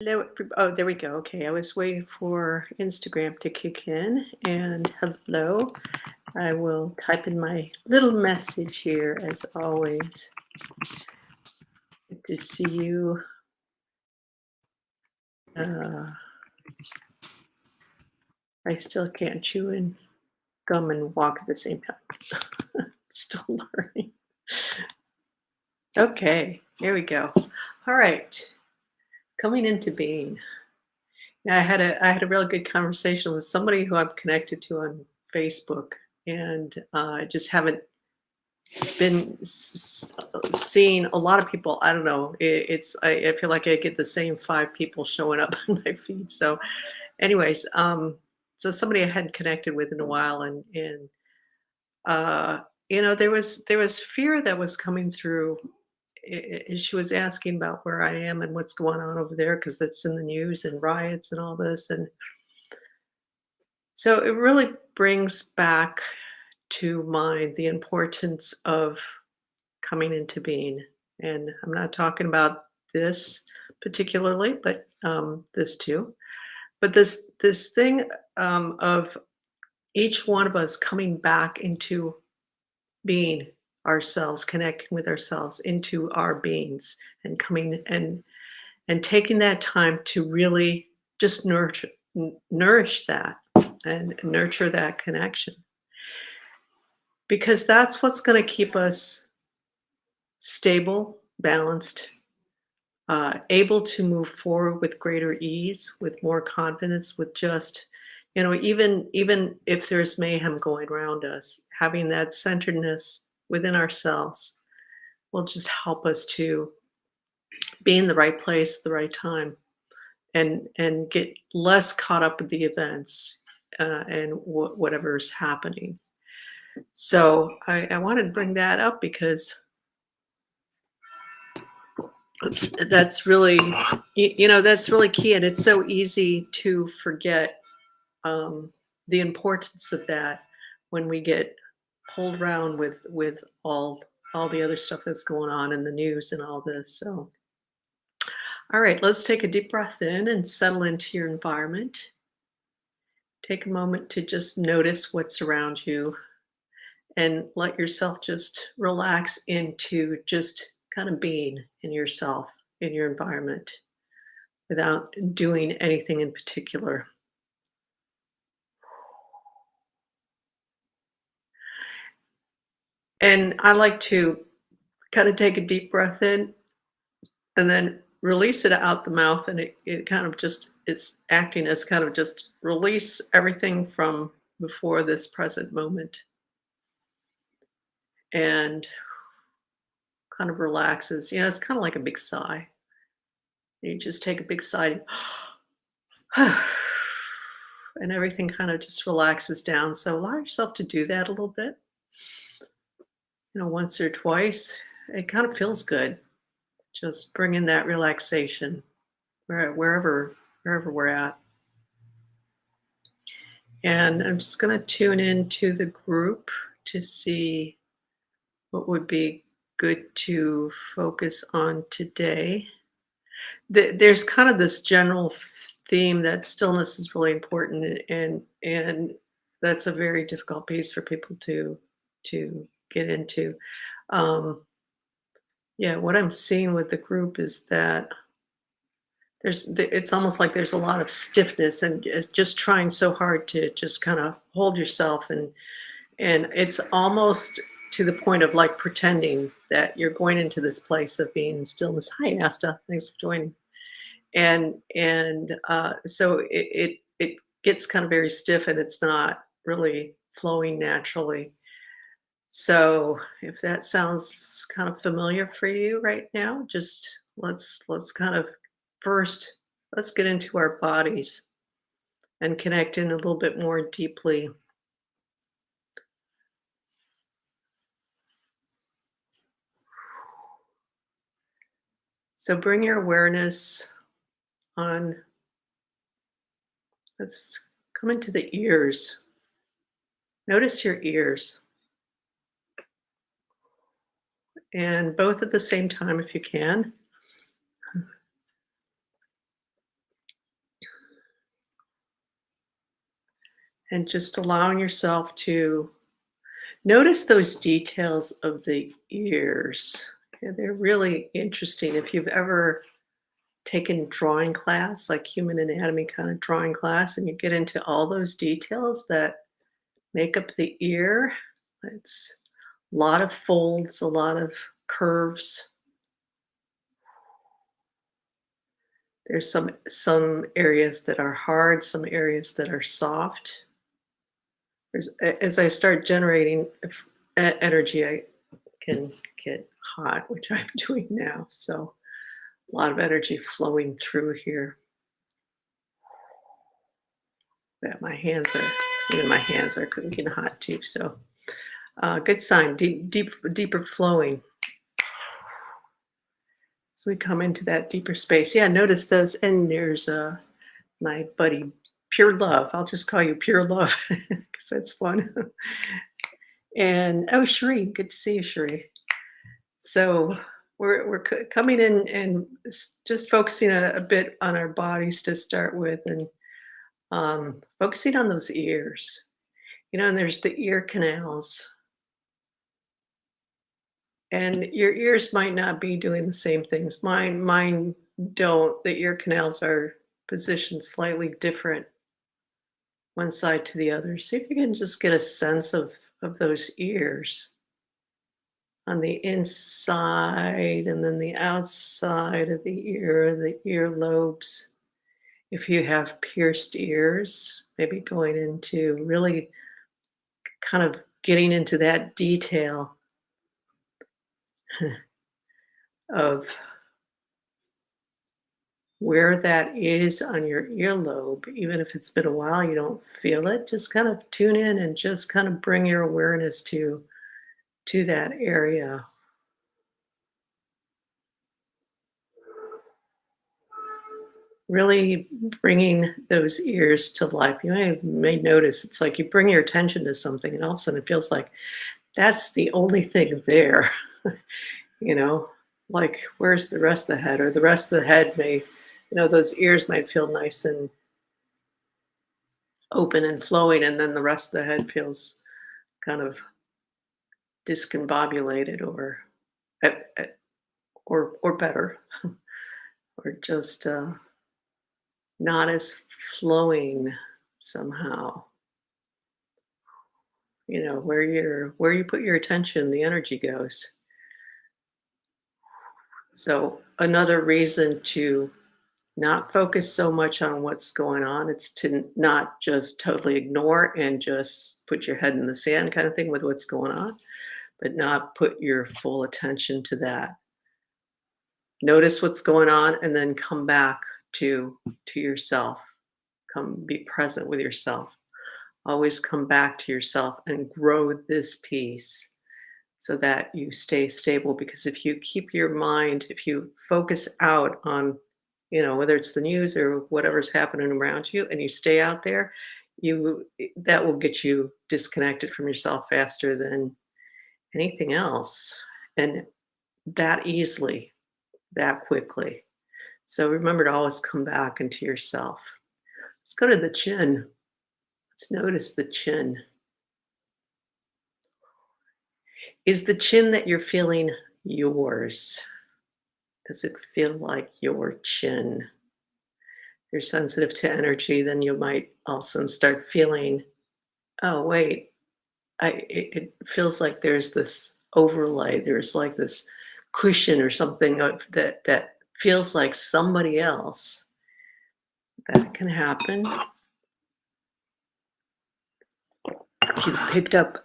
Hello. Oh, there we go. Okay, I was waiting for Instagram to kick in. And hello. I will type in my little message here as always. Good to see you. Uh, I still can't chew and gum and walk at the same time. Still learning. Okay, here we go. All right, coming into being. Now, I had a really good conversation with somebody who I'm connected to on Facebook, and I just haven't been seeing a lot of people. I don't know. I feel like I get the same five people showing up on my feed. So, anyways, so somebody I hadn't connected with in a while, and uh, there was fear that was coming through. She was asking about where I am and what's going on over there because that's in the news and riots and all this, and so it really brings back to mind the importance of coming into being. And I'm not talking about this particularly, but this too. But this thing of each one of us coming back into being ourselves, connecting with ourselves into our beings, and coming and taking that time to really just nourish that and nurture that connection, because that's what's going to keep us stable, balanced, able to move forward with greater ease, with more confidence, with just, even if there's mayhem going around us, having that centeredness within ourselves will just help us to be in the right place at the right time, and get less caught up with the events, and whatever is happening. So I wanted to bring that up because oops, that's really, that's really key, and it's so easy to forget um, the importance of that when we get pulled around with all the other stuff that's going on in the news and all this. So, all right, let's take a deep breath in and settle into your environment. Take a moment to just notice what's around you and let yourself just relax into just kind of being in yourself, in your environment, without doing anything in particular. And I like to kind of take a deep breath in and then release it out the mouth. And it kind of just, it's acting as kind of just release everything from before this present moment, and kind of relaxes. It's kind of like a big sigh. You just take a big sigh and everything kind of just relaxes down. So allow yourself to do that a little bit, once or twice. It kind of feels good. Just bring in that relaxation wherever we're at. And I'm just going to tune into the group to see what would be good to focus on today. There's kind of this general theme that stillness is really important, and that's a very difficult piece for people to get into. Um, yeah, what I'm seeing with the group is that it's almost like there's a lot of stiffness, and it's just trying so hard to just kind of hold yourself, and it's almost to the point of like pretending that you're going into this place of being in stillness. Hi, Asta, thanks for joining. And so it gets kind of very stiff, and it's not really flowing naturally. So if that sounds kind of familiar for you right now, just let's kind of first, let's get into our bodies and connect in a little bit more deeply. So bring your awareness on, let's come into the ears. Notice your ears, and both at the same time if you can. and just allowing yourself to notice those details of the ears. Yeah, they're really interesting. If you've ever taken drawing class, like human anatomy kind of drawing class, and you get into all those details that make up the ear, it's a lot of folds, a lot of curves. There's some areas that are hard, some areas that are soft. As I start generating energy, I can get hot, which I'm doing now. So a lot of energy flowing through here. That my hands are getting hot too. So good sign, deeper flowing. So we come into that deeper space. Yeah, notice those. And there's my buddy, Pure Love. I'll just call you Pure Love because that's fun. And oh, Cherie, good to see you, Cherie. So we're coming in and just focusing a bit on our bodies to start with, and focusing on those ears. And there's the ear canals, and your ears might not be doing the same things. Mine don't. The ear canals are positioned slightly different one side to the other. See if you can just get a sense of those ears on the inside and then the outside of the ear lobes. If you have pierced ears, maybe going into really kind of getting into that detail of where that is on your earlobe. Even if it's been a while, you don't feel it, just kind of tune in and just kind of bring your awareness to that area. Really bringing those ears to life. You may notice it's like you bring your attention to something, and all of a sudden it feels like that's the only thing there. you know, like where's the rest of the head? Or the rest of the head those ears might feel nice and open and flowing, and then the rest of the head feels kind of discombobulated, eh, eh, or better, or just not as flowing somehow. Where you put your attention, the energy goes. So another reason to not focus so much on what's going on, it's to not just totally ignore and just put your head in the sand kind of thing with what's going on, but not put your full attention to that. Notice what's going on and then come back to yourself. Come be present with yourself. Always come back to yourself and grow this piece so that you stay stable. Because if you keep your mind, if you focus out on, whether it's the news or whatever's happening around you, and you stay out there, that will get you disconnected from yourself faster than anything else, and that easily, that quickly. So remember to always come back into yourself. Let's go to the chin. Let's notice the chin. Is the chin that you're feeling yours? Does it feel like your chin? If you're sensitive to energy, then you might all of a sudden start feeling, oh, wait, it feels like there's this overlay. There's like this cushion or something that feels like somebody else. That can happen. If you've picked up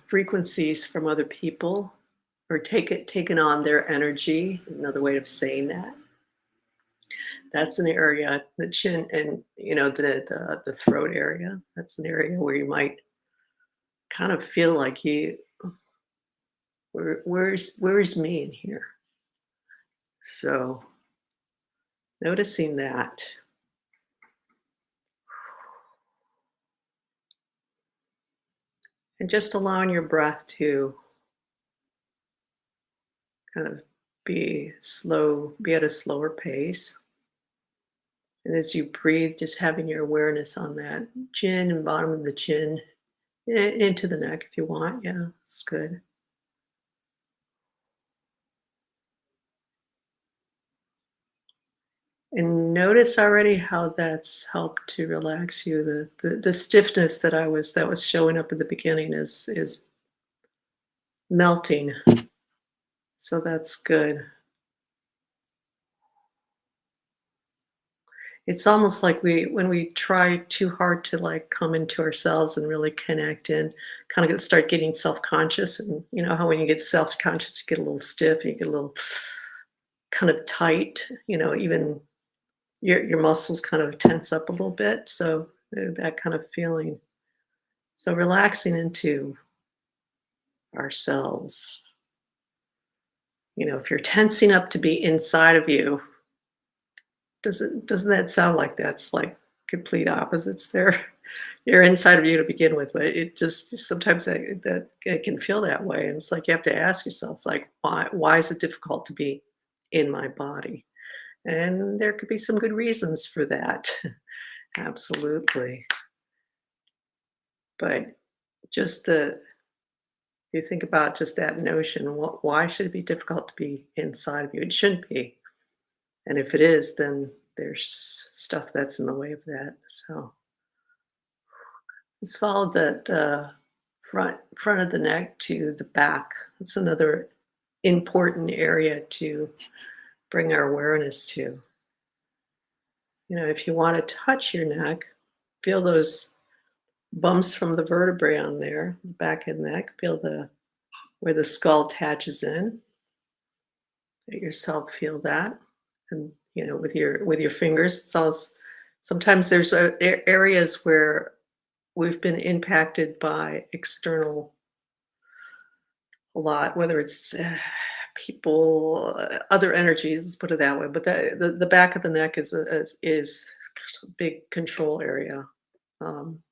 frequencies from other people, or taken on their energy, another way of saying that, that's an area, the chin and the throat area. That's an area where you might kind of feel like where's me in here? So noticing that. And just allowing your breath to kind of be at a slower pace. And as you breathe, just having your awareness on that chin and bottom of the chin, into the neck if you want. Yeah, that's good. And notice already how that's helped to relax you. The stiffness that was showing up at the beginning is melting. So that's good. It's almost like when we try too hard to like come into ourselves and really connect in, kind of start getting self-conscious. And you know how when you get self-conscious, you get a little stiff, you get a little kind of tight, even your muscles kind of tense up a little bit. So that kind of feeling. So relaxing into ourselves. If you're tensing up to be inside of you, doesn't that sound like that's like complete opposites there? You're inside of you to begin with, but it just sometimes that it can feel that way. And it's like you have to ask yourself, it's like, why is it difficult to be in my body? And there could be some good reasons for that. Absolutely. But just you think about just that notion, why should it be difficult to be inside of you? It shouldn't be. And if it is, then there's stuff that's in the way of that. So let's follow the front of the neck to the back. That's another important area to bring our awareness to. If you want to touch your neck, feel those bumps from the vertebrae on there, the back of the neck. Feel the where the skull attaches in. Let yourself feel that, and with your fingers. Sometimes there's areas where we've been impacted by external a lot, whether it's people, other energies. Let's put it that way. But the back of the neck is a big control area. Um,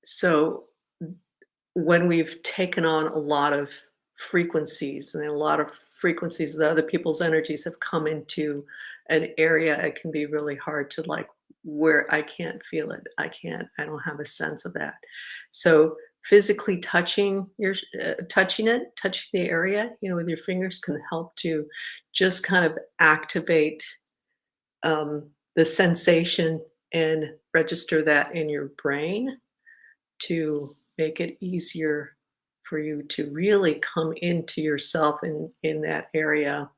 so when we've taken on a lot of frequencies and a lot of frequencies that other people's energies have come into an area, it can be really hard to like where I can't feel it. I don't have a sense of that. So physically touching the area, with your fingers can help to just kind of activate the sensation and register that in your brain to make it easier for you to really come into yourself in that area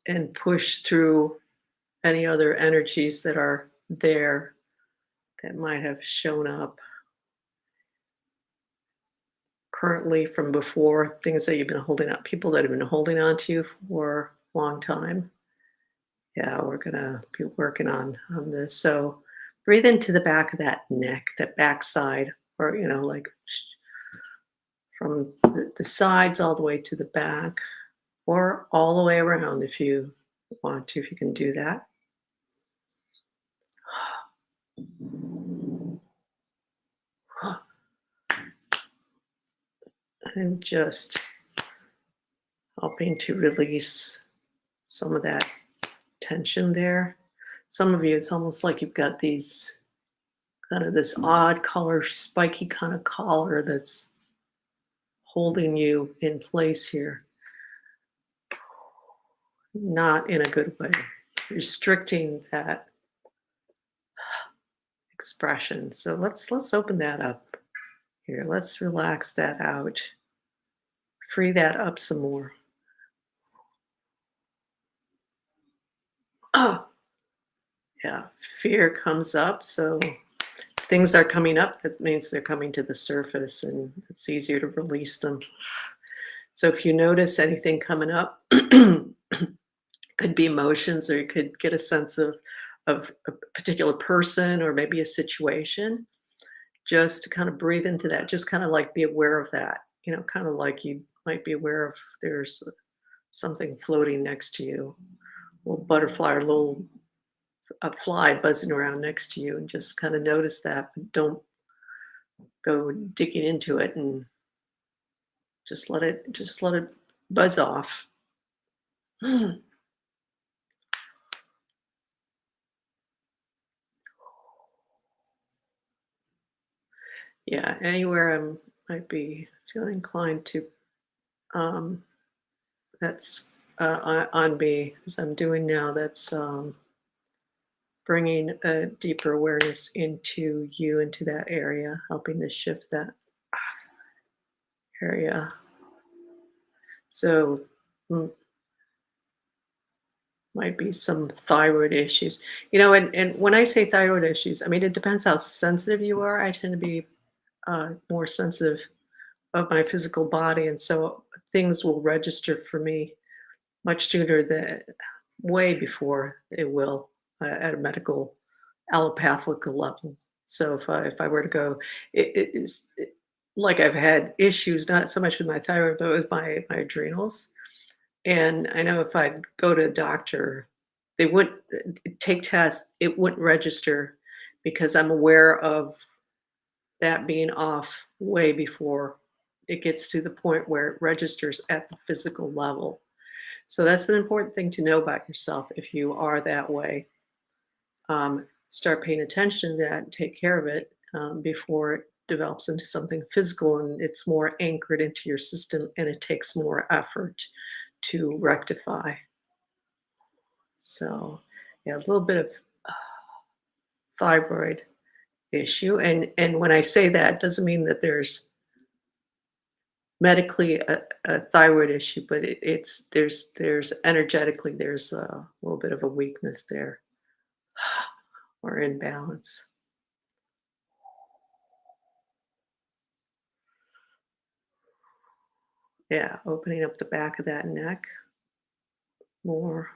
and push through any other energies that are there that might have shown up currently from before, things that you've been holding up, people that have been holding on to you for a long time. Yeah, we're gonna be working on this. So breathe into the back of that neck, that back side, or like from the sides all the way to the back, or all the way around if you want to, if you can do that. And just helping to release some of that tension there. Some of you, it's almost like you've got these kind of this odd color, spiky kind of collar that's holding you in place here. Not in a good way, restricting that expression. So let's open that up here. Let's relax that out. Free that up some more. Oh, yeah. Fear comes up. So things are coming up. That means they're coming to the surface and it's easier to release them. So if you notice anything coming up, could be emotions, or you could get a sense of a particular person or maybe a situation, just to kind of breathe into that, just kind of like be aware of that, kind of like you might be aware of there's something floating next to you, a little butterfly or a fly buzzing around next to you, and just kind of notice that, but don't go digging into it, and just let it buzz off. Yeah, anywhere might be feeling inclined to, um, that's on me as I'm doing now. That's bringing a deeper awareness into you, into that area, helping to shift that area. So, mm, might be some thyroid issues. And when I say thyroid issues, I mean, it depends how sensitive you are. I tend to be more sensitive of my physical body, and so things will register for me much sooner than way before it will at a medical allopathic level. So if I were to go, it is like I've had issues not so much with my thyroid, but with my adrenals. And I know if I'd go to a doctor, they would take tests, it wouldn't register because I'm aware of that being off way before it gets to the point where it registers at the physical level. So that's an important thing to know about yourself if you are that way. Start paying attention to that and take care of it before it develops into something physical and it's more anchored into your system and it takes more effort to rectify. So, yeah, a little bit of thyroid issue. And when I say that, doesn't mean that there's medically a thyroid issue, but it's there's energetically there's a little bit of a weakness there or imbalance. Yeah, opening up the back of that neck more.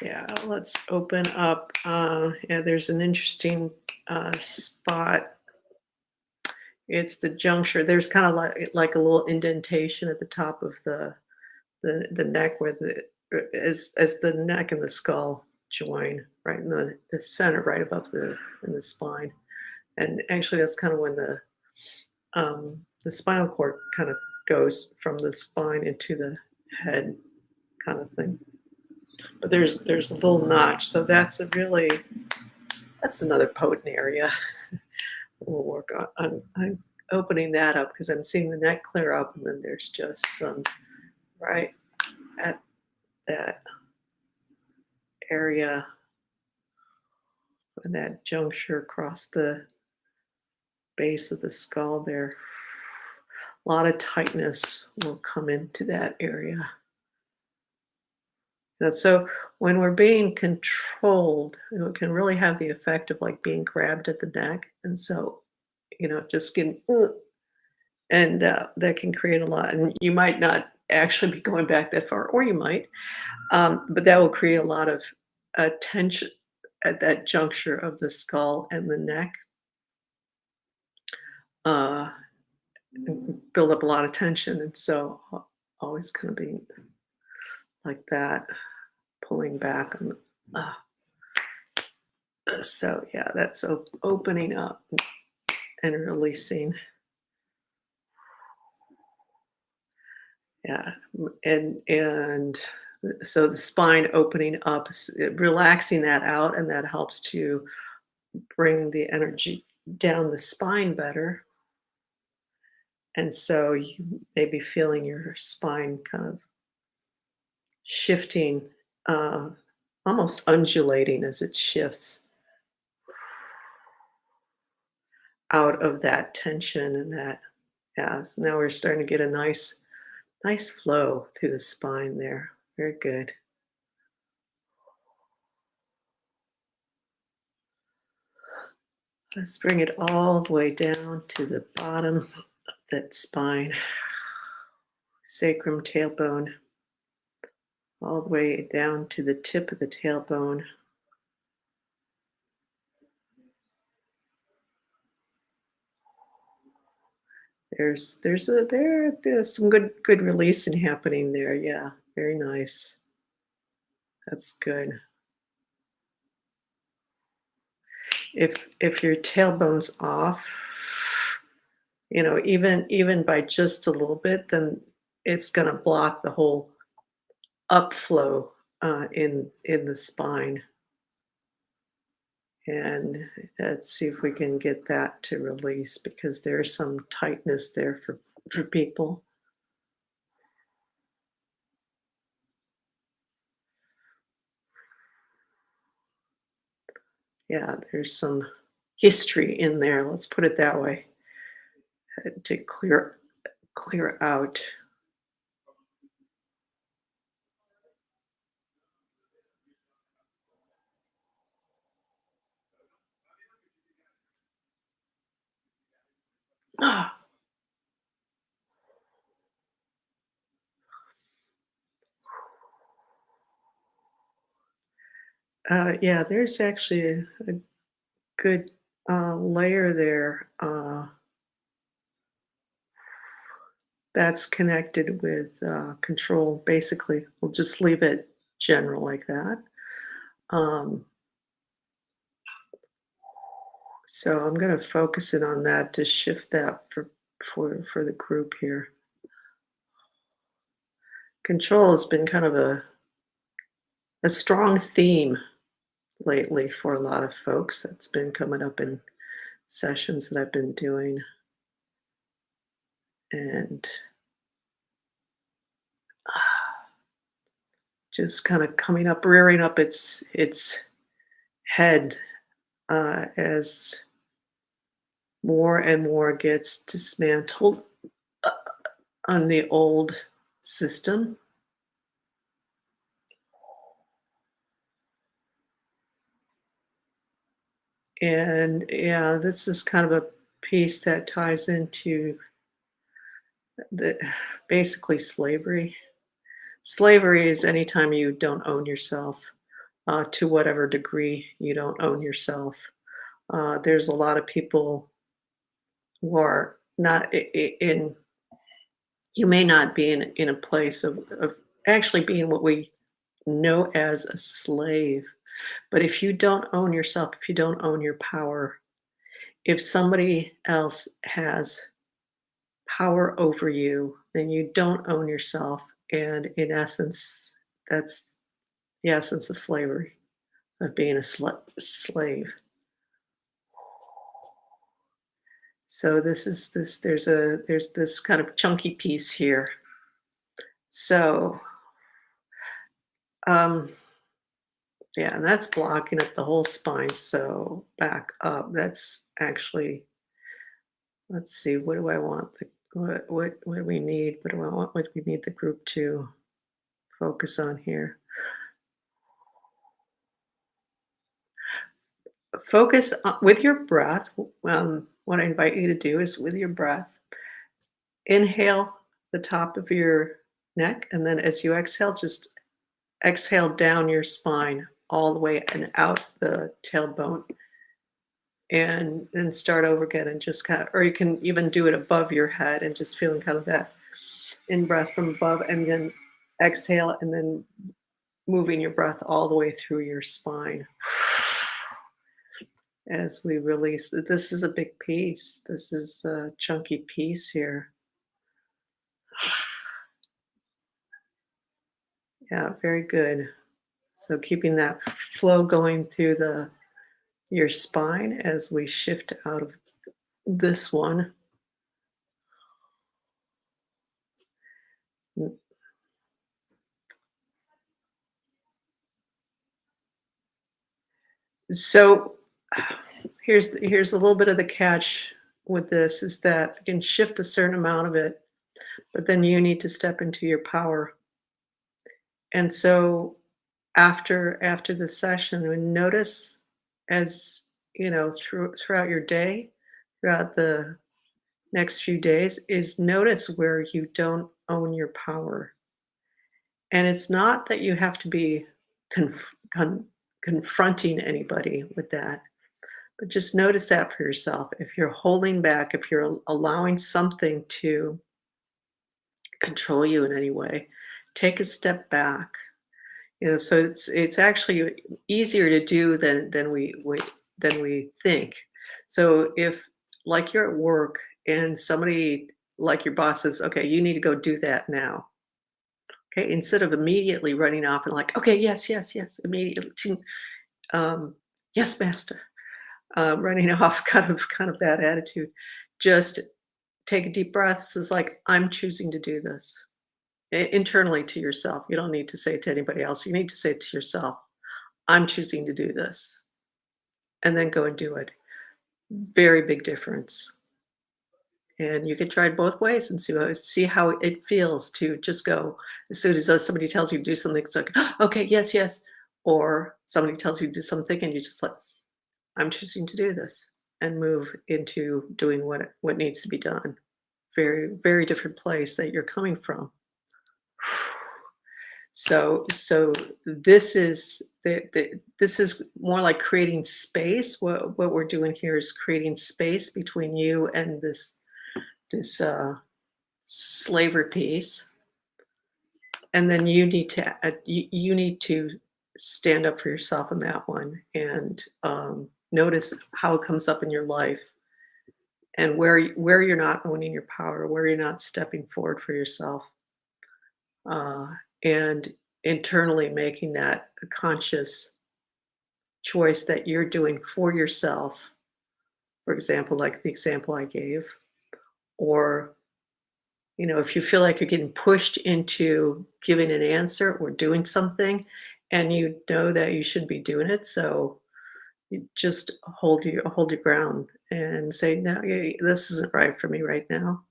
Yeah, let's open up. Yeah, there's an interesting spot. It's the juncture. There's kind of like a little indentation at the top of the neck where as the neck and the skull join right in the center, right above the in the spine. And actually, that's kind of when the spinal cord kind of goes from the spine into the head, kind of thing. But there's a little notch, so that's another potent area. We'll work on opening that up because I'm seeing the neck clear up, and then there's just some right at that area, that juncture across the base of the skull there. A lot of tightness will come into that area. So when we're being controlled, it can really have the effect of like being grabbed at the neck. And so, just getting, and that can create a lot. And you might not actually be going back that far, or you might, but that will create a lot of tension at that juncture of the skull and the neck. Uh, Build up a lot of tension. And so always kind of being like that, pulling back on so yeah, that's opening up and releasing. Yeah, and so the spine opening up, relaxing that out, and that helps to bring the energy down the spine better. And so you may be feeling your spine kind of shifting, uh, almost undulating as it shifts out of that tension and that. Yeah, so now we're starting to get a nice flow through the spine there. Very good. Let's bring it all the way down to the bottom of that spine, sacrum, tailbone, all the way down to the tip of the tailbone. There's some good releasing happening there. Yeah, very nice. That's good. If your tailbone's off, even by just a little bit, then it's gonna block the whole upflow in the spine, and let's see if we can get that to release because there's some tightness there for people. Yeah, there's some history in there. Let's put it that way to clear out. Ah, yeah, there's actually a good layer there that's connected with control. Basically, we'll just leave it general like that. Um, so I'm going to focus it on that to shift that for the group here. Control has been kind of a strong theme lately for a lot of folks. That's been coming up in sessions that I've been doing, and just kind of coming up, rearing up its head as more and more gets dismantled uh, on the old system. And yeah, this is kind of a piece that ties into the basically slavery. Slavery is anytime you don't own yourself, to whatever degree you don't own yourself. There's a lot of people who are not in, you may not be in a place of actually being what we know as a slave. But if you don't own yourself, if you don't own your power, if somebody else has power over you, then you don't own yourself. And in essence, that's the essence of slavery, of being a slave. So there's this kind of chunky piece here. So um yeah, and that's blocking up the whole spine. So back up. That's actually, let's see, what do I want? What do we need? What do I want? What do we need the group to focus on here? Focus with your breath. What I invite you to do is with your breath, inhale the top of your neck, and then as you exhale, just exhale down your spine all the way and out the tailbone, and then start over again and just kind of, or you can even do it above your head and just feeling kind of that in breath from above, and then exhale, and then moving your breath all the way through your spine as we release. This is a big piece. This is a chunky piece here. Yeah, very good. So keeping that flow going through the your spine as we shift out of this one. So here's a little bit of the catch with this is that you can shift a certain amount of it, but then you need to step into your power. And so after the session, we notice as throughout your day, throughout the next few days, is notice where you don't own your power. And it's not that you have to be confronting anybody with that, but just notice that for yourself. If you're holding back, if you're allowing something to control you in any way, take a step back. So it's actually easier to do than we think. So if, like, you're at work and somebody, like your boss, says, "Okay, you need to go do that now." Okay, instead of immediately running off and like, okay, yes, yes, yes, immediately, um, yes, master, running off, kind of that attitude. Just take a deep breath. This is like, I'm choosing to do this internally to yourself. You don't need to say it to anybody else. You need to say it to yourself. I'm choosing to do this, and then go and do it. Very big difference. And you can try it both ways and see how it feels to just go as soon as somebody tells you to do something, it's like, okay, yes, yes. Or somebody tells you to do something and you just like, I'm choosing to do this and move into doing what needs to be done. Very, very different place that you're coming from. So this is this is more like creating space. What we're doing here is creating space between you and this slavery piece, and then you need to stand up for yourself in that one and notice how it comes up in your life and where you're not owning your power, where you're not stepping forward for yourself, uh, and internally making that a conscious choice that you're doing for yourself. For example, like the example I gave, or if you feel like you're getting pushed into giving an answer or doing something and you know that you should be doing it, so you just hold your ground and say, no, this isn't right for me right now.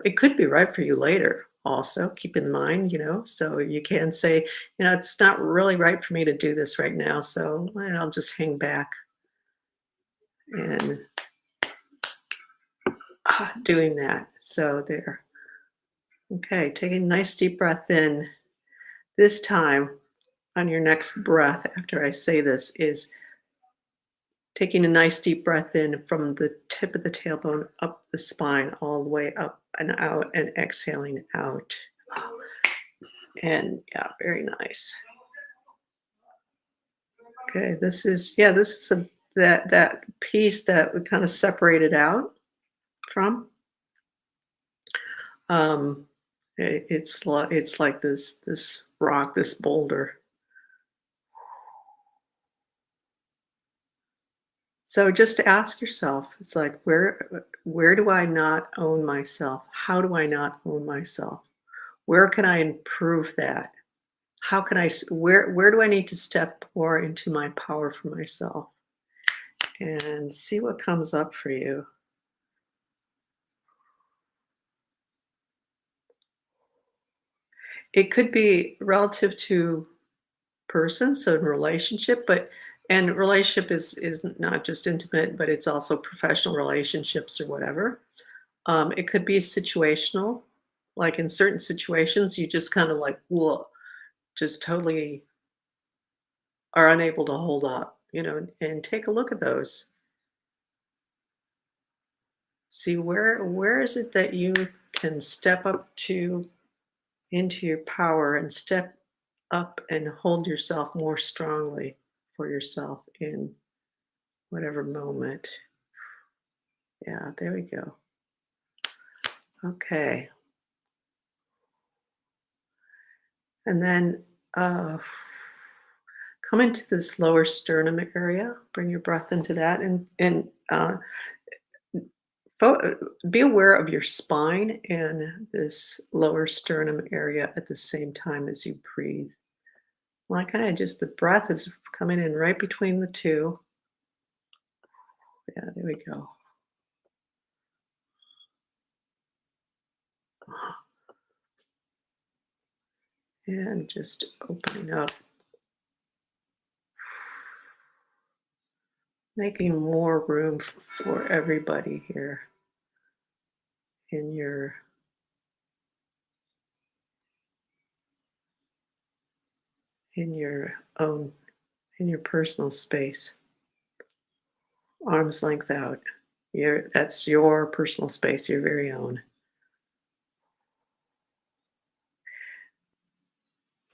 It could be right for you later also, keep in mind, so you can say, it's not really right for me to do this right now, so I'll just hang back and doing that. So there. Okay, taking a nice deep breath in. This time, on your next breath after I say this, is taking a nice deep breath in from the tip of the tailbone up the spine, all the way up and out, and exhaling out. And yeah, very nice. Okay, this is that piece that we kind of separated out from. Um, it's like this rock, this boulder. So just ask yourself, it's like, where do I not own myself? How do I not own myself? Where can I improve that? How can where do I need to step more into my power for myself? And see what comes up for you. It could be relative to person, so in relationship, and relationship is not just intimate, but it's also professional relationships or whatever. It could be situational, like in certain situations, you just kind of like, whoa, just totally are unable to hold up, and take a look at those. See where is it that you can step up to into your power and step up and hold yourself more strongly for yourself in whatever moment. Yeah, there we go. Okay. And then come into this lower sternum area. Bring your breath into that, and be aware of your spine and this lower sternum area at the same time as you breathe. Well, kind of just the breath is coming in right between the two. Yeah, there we go. And just opening up, making more room for everybody here in your own, in your personal space. Arm's length out. That's your personal space, your very own.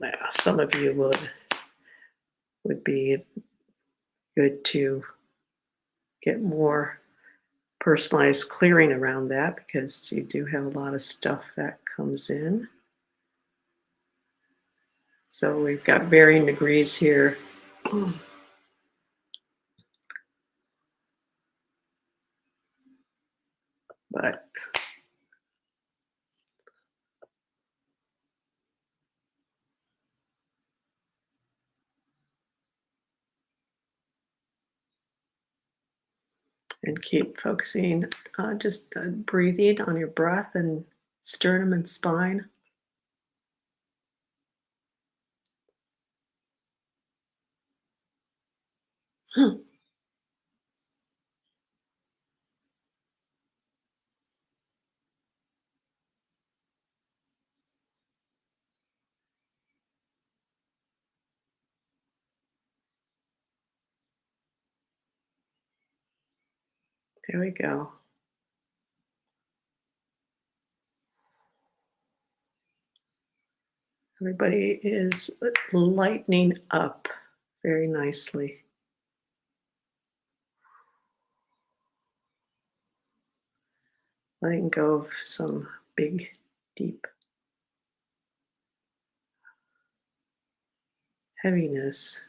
Yeah, some of you would be good to get more personalized clearing around that because you do have a lot of stuff that comes in. So we've got varying degrees here. But and keep focusing, just breathing on your breath and sternum and spine. Huh, there we go. Everybody is lightening up very nicely. Letting go of some big, deep heaviness.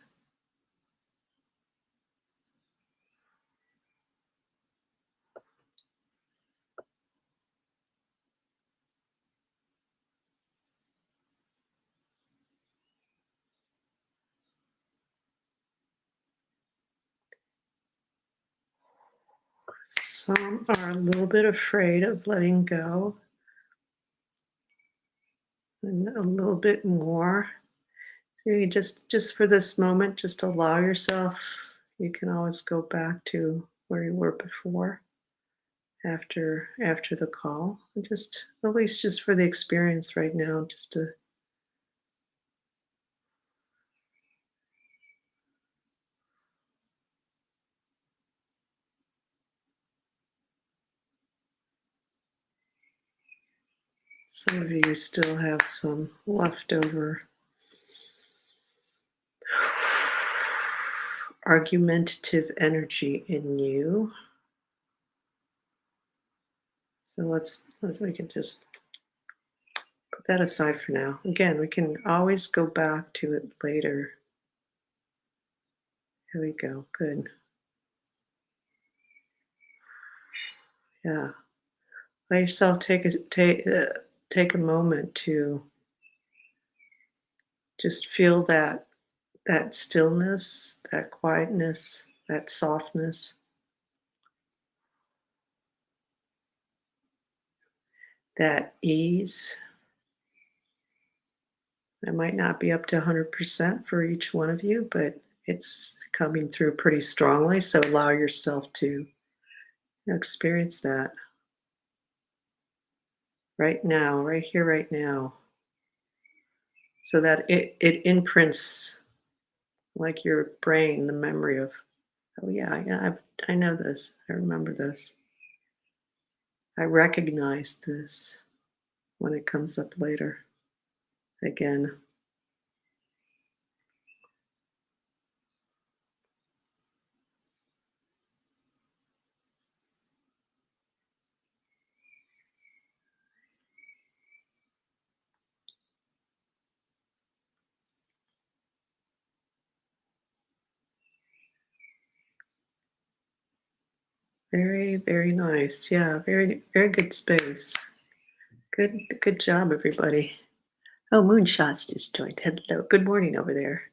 Some are a little bit afraid of letting go, and a little bit more. So you just for this moment, just allow yourself. You can always go back to where you were before after the call. And just at least just for the experience right now, just to some of you still have some leftover argumentative energy in you. So we can just put that aside for now. Again, we can always go back to it later. Here we go. Good. Yeah. Let yourself take a moment to just feel that stillness, that quietness, that softness, that ease. It might not be up to 100% for each one of you, but it's coming through pretty strongly. So allow yourself to experience that right now, right here, right now, so that it imprints like your brain the memory of, oh yeah, I know this, I remember this, I recognize this when it comes up later again. Very, very nice. Yeah, very, very good space. Good job, everybody. Oh, Moonshots just joined. Hello. Good morning over there.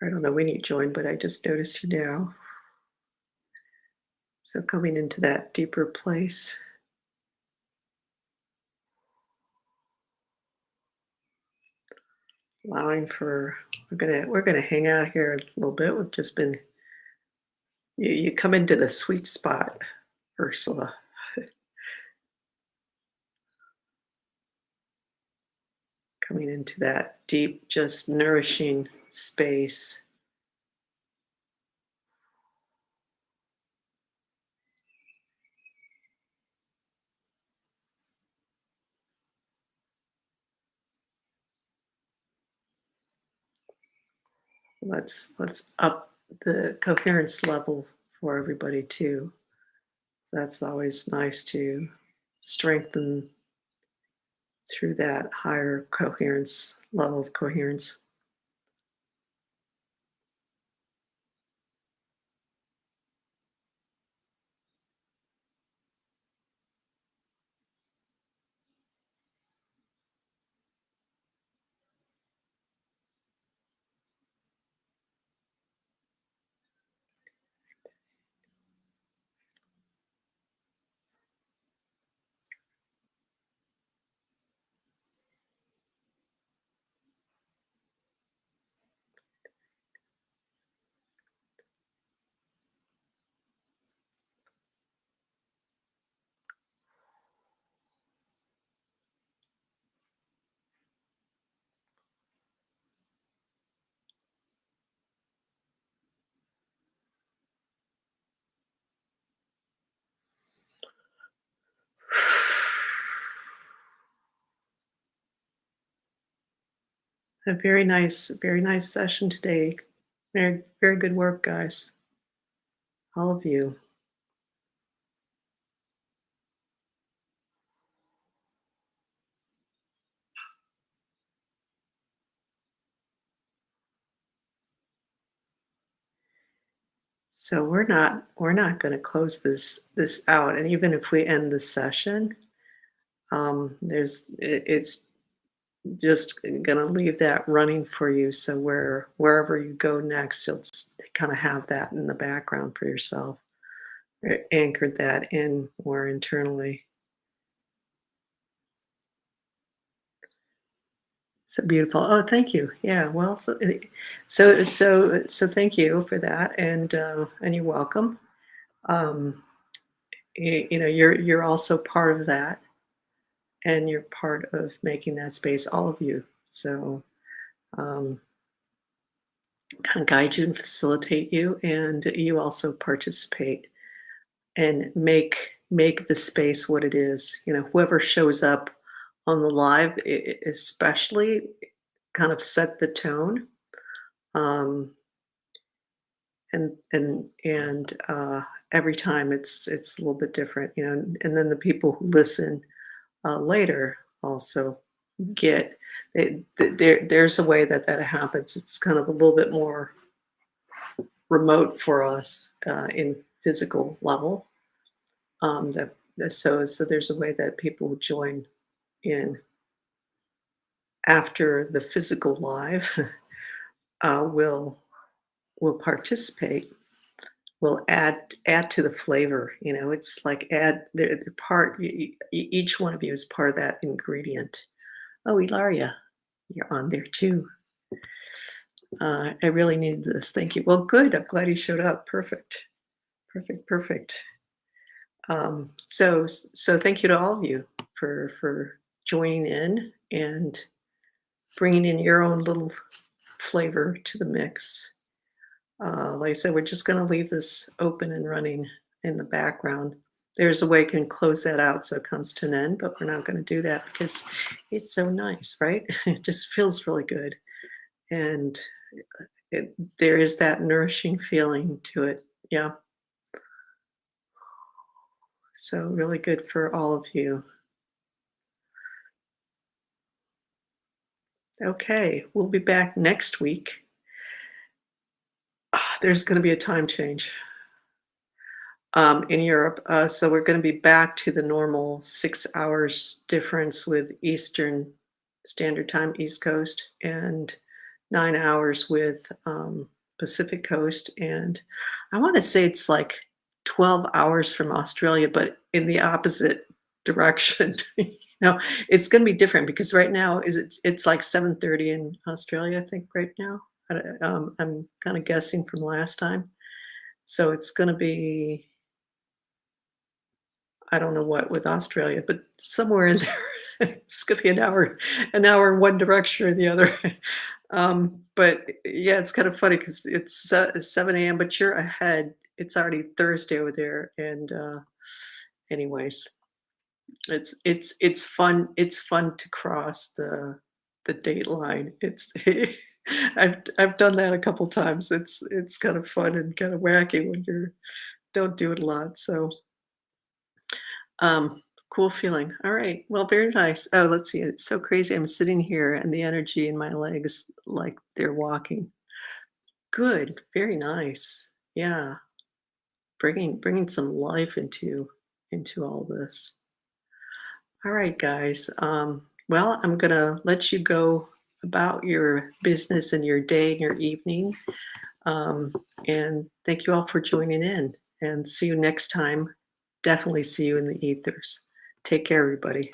I don't know when you joined, but I just noticed you now. So coming into that deeper place, allowing for we're gonna hang out here a little bit. We've just been you come into the sweet spot, Ursula. Coming into that deep, just nourishing space. Let's up the coherence level for everybody too. That's always nice to strengthen through that higher coherence level of coherence. A very nice session today. Very, very good work, guys. All of you. So we're not going to close this out. And even if we end the session, it's just going to leave that running for you. So wherever you go next, you'll just kind of have that in the background for yourself. Anchored that in more internally. So beautiful. Oh, thank you. Yeah. Well, so thank you for that, and you're welcome. Um, you know, you're also part of that, and you're part of making that space. All of you. So um, kind of guide you and facilitate you, and you also participate and make the space what it is. You know, whoever shows up on the live, especially, kind of set the tone. Um, and every time it's a little bit different, you know, and then the people who listen later also get there's a way that happens. It's kind of a little bit more remote for us in physical level. So there's a way that people who join in after the physical live will participate, will add to the flavor. You know, it's like add they're part. Each one of you is part of that ingredient. Oh, Ilaria, you're on there too. I really need this. Thank you. Well, good. I'm glad you showed up. Perfect. Perfect. Perfect. So thank you to all of you for joining in and bringing in your own little flavor to the mix. Like I said, we're just going to leave this open and running in the background. There's a way you can close that out so it comes to an end, but we're not going to do that because it's so nice, right? It just feels really good. And there is that nourishing feeling to it. Yeah. So, really good for all of you. Okay. We'll be back next week. There's going to be a time change. In Europe. So we're going to be back to the normal 6 hours difference with Eastern Standard Time, East Coast, and 9 hours with Pacific Coast. And I want to say it's like 12 hours from Australia, but in the opposite direction. It's going to be different because right now it's like 7:30 in Australia, I think, right now. I'm kind of guessing from last time. So it's going to be, I don't know what with Australia, but somewhere in there, it's gonna be an hour in one direction or the other. But yeah, it's kind of funny because it's 7 a.m., but you're ahead. It's already Thursday over there, and anyways, it's fun to cross the date line. It's I've done that a couple times. It's kind of fun and kind of wacky when you don't do it a lot. So um, Cool feeling. All right. Well, very nice. Oh, let's see. It's so crazy. I'm sitting here and the energy in my legs, like they're walking. Good. Very nice. Yeah. Bringing some life into all this. All right, guys. Well, I'm gonna let you go about your business and your day and your evening. Um, and thank you all for joining in. And see you next time. Definitely see you in the ethers. Take care, everybody.